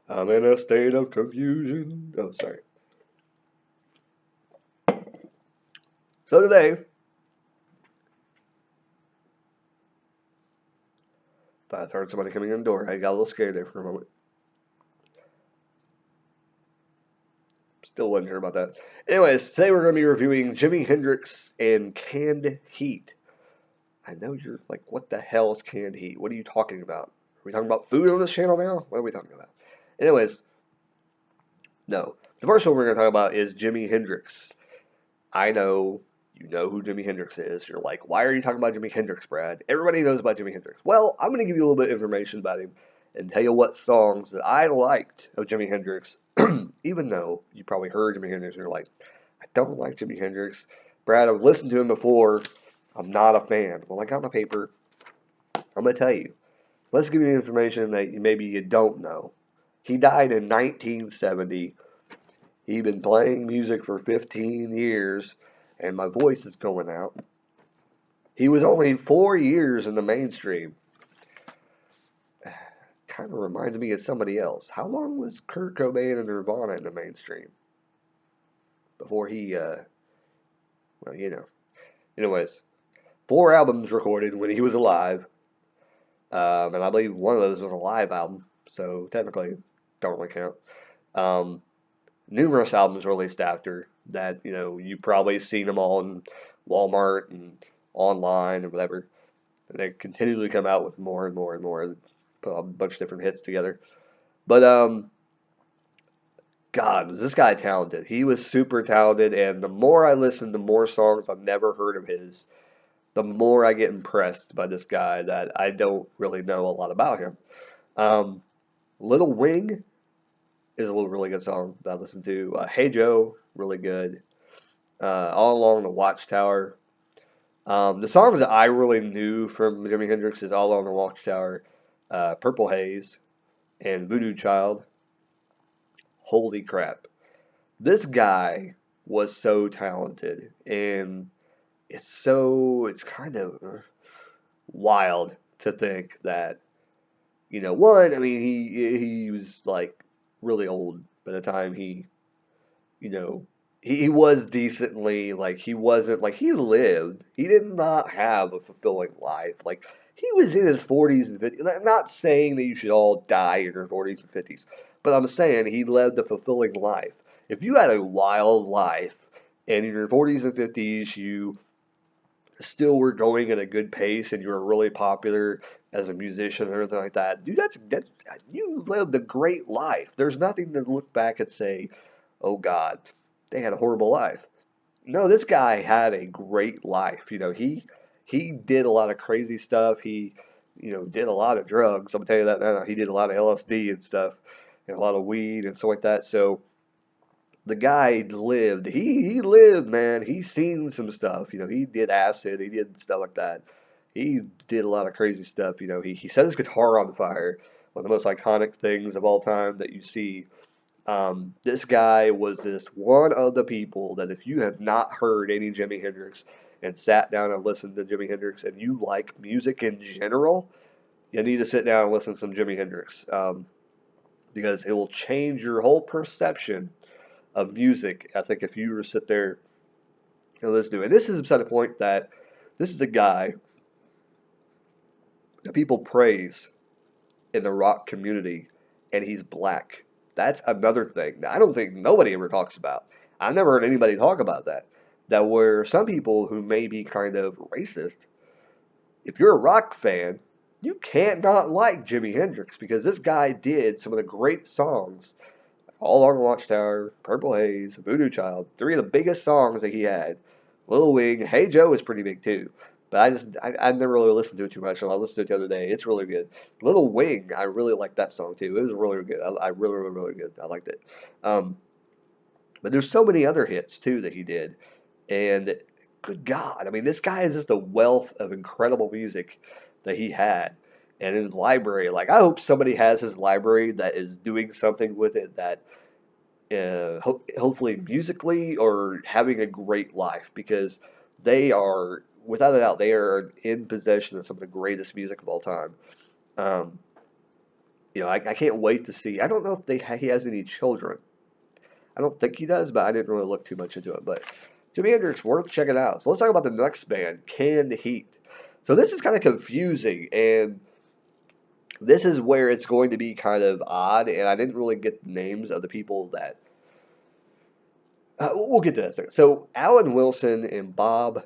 I'm in a state of confusion. Oh, sorry. So today, I heard somebody coming in the door. I got a little scared there for a moment. Still wasn't sure about that. Anyways, today we're going to be reviewing Jimi Hendrix and Canned Heat. I know you're like, what the hell is canned heat? What are you talking about? Are we talking about food on this channel now? What are we talking about? Anyways, no. The first one we're going to talk about is Jimi Hendrix. I know you know who Jimi Hendrix is. You're like, why are you talking about Jimi Hendrix, Brad? Everybody knows about Jimi Hendrix. Well, I'm going to give you a little bit of information about him and tell you what songs that I liked of Jimi Hendrix, even though you probably heard Jimi Hendrix and you're like, I don't like Jimi Hendrix. Brad, I've listened to him before. I'm not a fan. Well, I got my paper. I'm going to tell you. Let's give you the information that maybe you don't know. He died in 1970. He'd been playing music for 15 years, and my voice is going out. He was only 4 years in the mainstream. Kind of reminds me of somebody else. How long was Kurt Cobain and Nirvana in the mainstream before he, well, you know. Anyways, 4 albums recorded when he was alive, and I believe one of those was a live album, so technically don't really count. Um, Numerous albums released after that. You've probably seen them all in Walmart and online or whatever. And they continually come out with more and more and more, put a bunch of different hits together. But God, was this guy talented? He was super talented, and the more I listen to more songs I've never heard of his, the more I get impressed by this guy that I don't really know a lot about him. Um, Little Wing is a little really good song that I listened to. Hey Joe, really good. All Along the Watchtower. The songs that I really knew from Jimi Hendrix is All Along the Watchtower, Purple Haze, and Voodoo Child. Holy crap. This guy was so talented, and it's kind of wild to think that, one, I mean, he was like really old by the time you know, he was decently, like, he wasn't, like, he lived. He did not have a fulfilling life. Like, he was in his 40s and 50s. I'm not saying that you should all die in your 40s and 50s, but I'm saying he lived a fulfilling life. If you had a wild life and in your 40s and 50s you still were going at a good pace and you were really popular as a musician and everything like that, dude, that's you lived a great life. There's nothing to look back and say, oh God, they had a horrible life. No, this guy had a great life. He did a lot of crazy stuff. He, did a lot of drugs. I'm gonna tell you that now. He did a lot of LSD and stuff, and a lot of weed and stuff like that. So the guy lived. He lived, man. He's seen some stuff. He did acid. He did stuff like that. He did a lot of crazy stuff. He set his guitar on fire. One of the most iconic things of all time that you see. This guy was just one of the people that if you have not heard any Jimi Hendrix and sat down and listened to Jimi Hendrix and you like music in general, you need to sit down and listen to some Jimi Hendrix, because it will change your whole perception of music. I think if you were to sit there and listen to it. And this is beside the point that this is a guy that people praise in the rock community, and he's black. That's another thing that I don't think nobody ever talks about. I've never heard anybody talk about that. That where some people who may be kind of racist, if you're a rock fan, you can't not like Jimi Hendrix because this guy did some of the great songs. All Along the Watchtower, Purple Haze, Voodoo Child, three of the biggest songs that he had. Little Wing, Hey Joe is pretty big too. But I never really listened to it too much. I listened to it the other day. It's really good. Little Wing, I really liked that song too. It was really good. I really, really, really good. I liked it. Um, but there's so many other hits too that he did. And good God, I mean, this guy is just a wealth of incredible music that he had. And his library, like, I hope somebody has his library that is doing something with it that hopefully musically or having a great life because they are, without a doubt, they are in possession of some of the greatest music of all time. Um, I can't wait to see. I don't know if he has any children. I don't think he does, but I didn't really look too much into it. But Jimi Hendrix, worth checking out. So let's talk about the next band, Canned Heat. So this is kind of confusing, and this is where it's going to be kind of odd, and I didn't really get the names of the people that. We'll get to that in a second. So Alan Wilson and Bob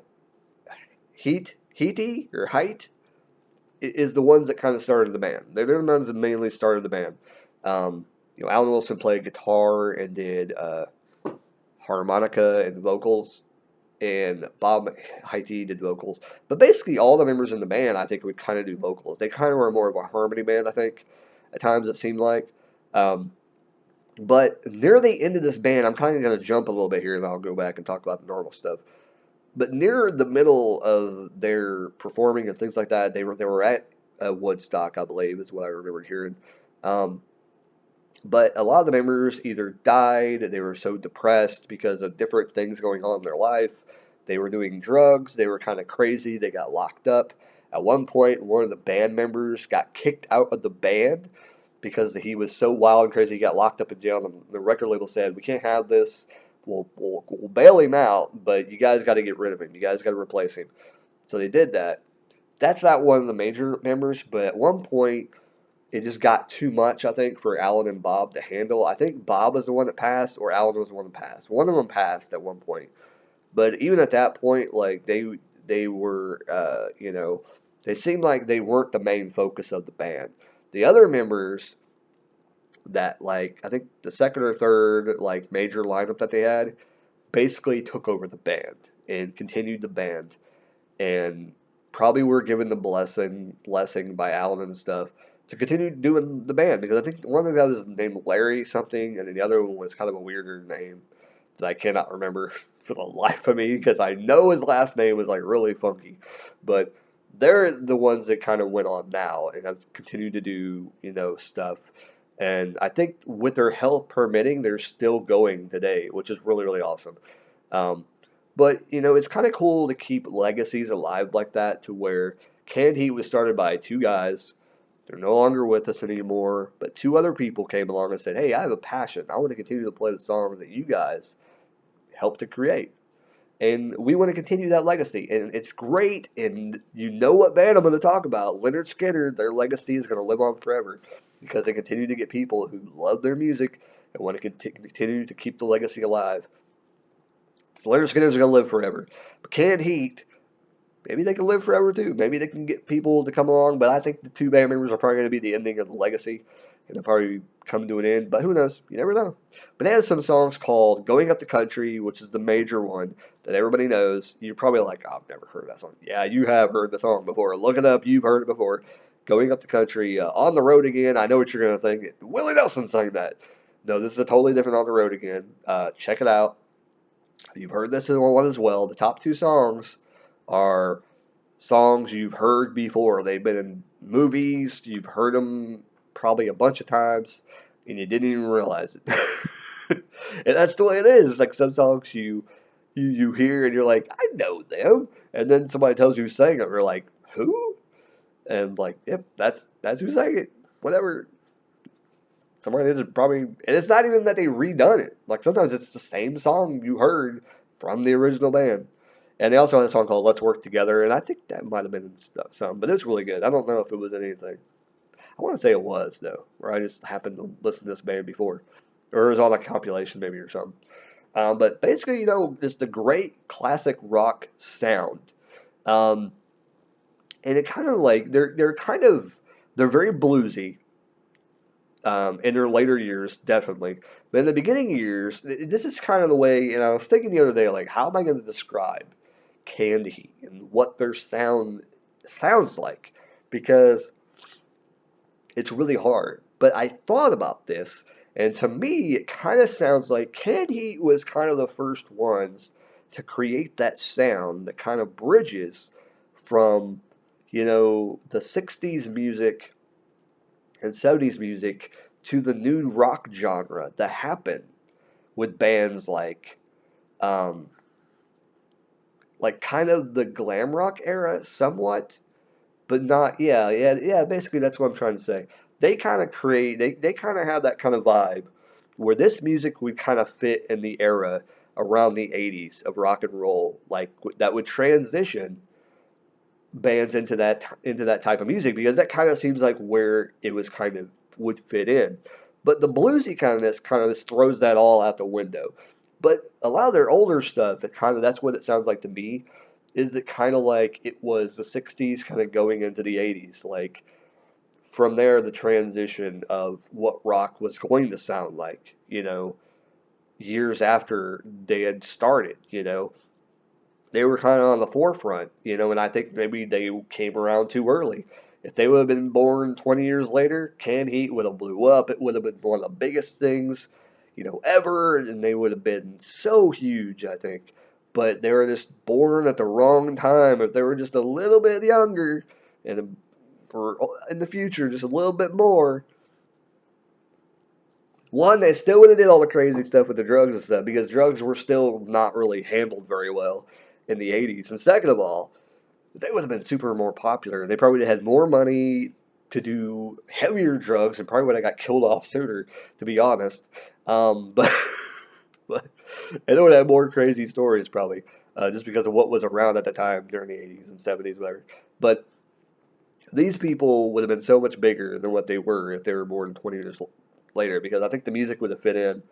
Heaty or Height is the ones that kind of started the band. They're the ones that mainly started the band. Alan Wilson played guitar and did harmonica and vocals, and Bob Haiti did vocals. But basically, all the members in the band, I think, would kind of do vocals. They kind of were more of a harmony band, I think, at times it seemed like. Um, but near the end of this band, I'm kind of going to jump a little bit here, and I'll go back and talk about the normal stuff. But near the middle of their performing and things like that, they were at Woodstock, I believe, is what I remember hearing. Um, but a lot of the members either died, they were so depressed because of different things going on in their life. They were doing drugs, they were kind of crazy, they got locked up. At one point, one of the band members got kicked out of the band because he was so wild and crazy, he got locked up in jail. And the record label said, "We can't have this. We'll bail him out, but you guys got to get rid of him. You guys got to replace him." So they did that. That's not one of the major members, but at one point, it just got too much, I think, for Alan and Bob to handle. I think Bob was the one that passed, or Alan was the one that passed. One of them passed at one point, but even at that point, like they were, they seemed like they weren't the main focus of the band. The other members that, like, I think the second or third like major lineup that they had basically took over the band and continued the band, and probably were given the blessing by Alan and stuff to continue doing the band, because I think one of the guys was named Larry something, and then the other one was kind of a weirder name that I cannot remember for the life of me, because I know his last name was like really funky. But they're the ones that kind of went on now and have continued to do, stuff. And I think with their health permitting, they're still going today, which is really, really awesome. Um, but it's kind of cool to keep legacies alive like that, to where Canned Heat was started by two guys. They're no longer with us anymore, but two other people came along and said, "Hey, I have a passion. I want to continue to play the songs that you guys helped to create. And we want to continue that legacy." And it's great. And you know what band I'm going to talk about. Leonard Skinner, their legacy is going to live on forever because they continue to get people who love their music and want to continue to keep the legacy alive. So Leonard Skinner's going to live forever. But Canned Heat, maybe they can live forever too. Maybe they can get people to come along, but I think the two band members are probably going to be the ending of the legacy, and they'll probably come to an end. But who knows? You never know. But they have some songs called "Going Up the Country," which is the major one that everybody knows. You're probably like, "Oh, I've never heard of that song." Yeah, you have heard the song before. Look it up. You've heard it before. "Going Up the Country," "On the Road Again." I know what you're going to think. Willie Nelson sang that. No, this is a totally different "On the Road Again." Check it out. You've heard this one as well. The top two songs are songs you've heard before. They've been in movies. You've heard them probably a bunch of times, and you didn't even realize it. And that's the way it is. Like some songs you hear and you're like, "I know them," and then somebody tells you who sang it. You're like, "Who?" And like, "Yep, that's who sang it." Whatever. Somebody is probably, and it's not even that they redone it. Like sometimes it's the same song you heard from the original band. And they also had a song called "Let's Work Together," and I think that might have been in some, but it's really good. I don't know if it was in anything. I want to say it was though, or I just happened to listen to this band before, or it was on a compilation maybe or something. But basically, it's the great classic rock sound, um, and it kind of like they're very bluesy, in their later years, definitely. But in the beginning years, this is kind of the way, and I was thinking the other day, like, how am I going to describe Canned Heat and what their sound sounds like? Because it's really hard. But I thought about this, and to me, it kind of sounds like Canned Heat was kind of the first ones to create that sound that kind of bridges from, the 60s music and 70s music to the new rock genre that happened with bands um, like kind of the glam rock era somewhat, but not, yeah, yeah, yeah, basically that's what I'm trying to say. they kind of they kind of have that kind of vibe where this music would kind of fit in the era around the 80s of rock and roll, like that would transition bands into that type of music because that kind of seems like where it was kind of would fit in. But the bluesy kind of just throws that all out the window. But a lot of their older stuff, it kind of that's what it sounds like to me, is it kind of like it was the 60s kind of going into the 80s. Like from there, the transition of what rock was going to sound like, years after they had started, they were kind of on the forefront, and I think maybe they came around too early. If they would have been born 20 years later, Canned Heat would have blew up. It would have been one of the biggest things, ever, and they would have been so huge, I think. But they were just born at the wrong time. If they were just a little bit younger, and for in the future, just a little bit more, one, they still would have did all the crazy stuff with the drugs and stuff because drugs were still not really handled very well in the 80s. And second of all, they would have been super more popular. They probably would have had more money to do heavier drugs and probably would have got killed off sooner, to be honest. But but and they would have more crazy stories probably just because of what was around at the time during the 80s and 70s, whatever. But these people would have been so much bigger than what they were if they were born 20 years later because I think the music would have fit in.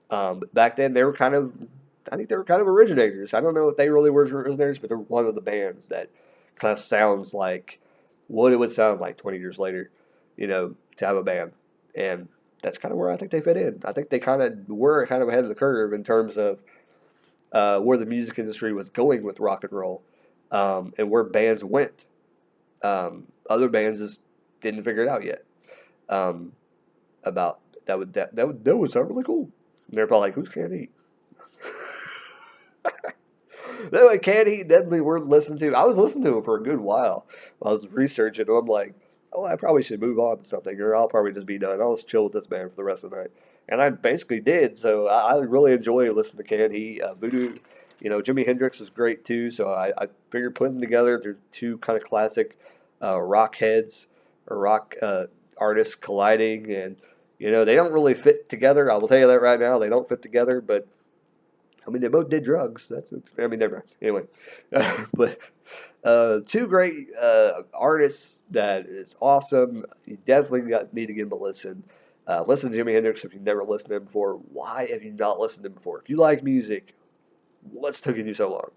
But back then, I think they were kind of originators. I don't know if they really were originators, but they're one of the bands that kind of sounds like what it would sound like 20 years later, to have a band. And that's kind of where I think they fit in. I think they kind of were kind of ahead of the curve in terms of where the music industry was going with rock and roll and where bands went. Other bands just didn't figure it out yet. Um, about that would sound really cool. And they're probably like, who's Can't Eat? Anyway, Can't Eat definitely worth listening to. I was listening to him for a good while. I was researching. I'm like, oh, I probably should move on to something, or I'll probably just be done. I'll just chill with this band for the rest of the night, and I basically did. So I really enjoy listening to Can't Eat. Voodoo, Jimi Hendrix is great too. So I figured putting them together, they're two kind of classic rock heads or rock artists colliding, and they don't really fit together. I will tell you that right now. They don't fit together, but I mean, they both did drugs. I mean, never mind. Anyway, but two great artists that is awesome. You definitely need to give them a listen. Listen to Jimi Hendrix if you've never listened to him before. Why have you not listened to him before? If you like music, what's taking you so long?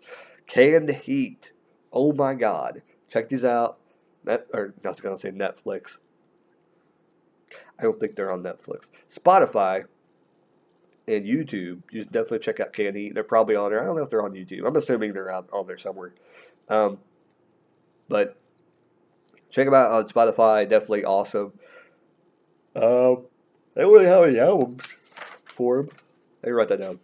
Canned Heat. Oh my God. Check these out. Or I was going to say Netflix. I don't think they're on Netflix. Spotify and YouTube. You should definitely check out Canned Heat. They're probably on there. I don't know if they're on YouTube. I'm assuming they're out on there somewhere. Um, but check them out on Spotify. Definitely awesome. They don't really have any albums for them. Let me write that down.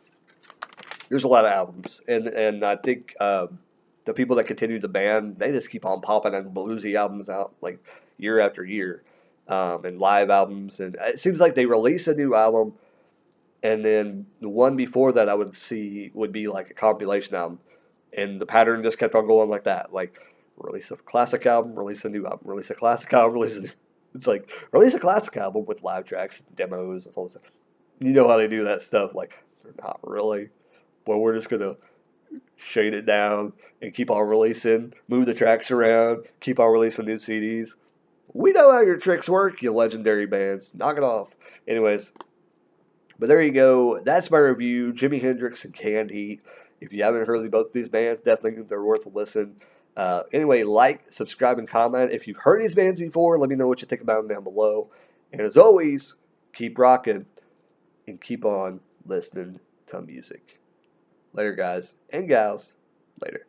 There's a lot of albums, and I think the people that continue the band, they just keep on popping and bluesy albums out like year after year, and live albums, and it seems like they release a new album, and then the one before that I would see would be like a compilation album, and the pattern just kept on going like that, like release a classic album, release a new album, release a classic album, release a new. It's like release a classic album with live tracks, demos, and all this stuff. You know how they do that stuff, like they're not really, but we're just gonna shade it down and keep on releasing, move the tracks around, keep on releasing new CDs. We know how your tricks work, you legendary bands. Knock it off. Anyways, but there you go. That's my review. Jimi Hendrix and Canned Heat. If you haven't heard of both of these bands, definitely they're worth a listen. Anyway, like, subscribe, and comment. If you've heard these bands before, let me know what you think about them down below. And as always, keep rocking and keep on listening to music. Later, guys and gals. Later.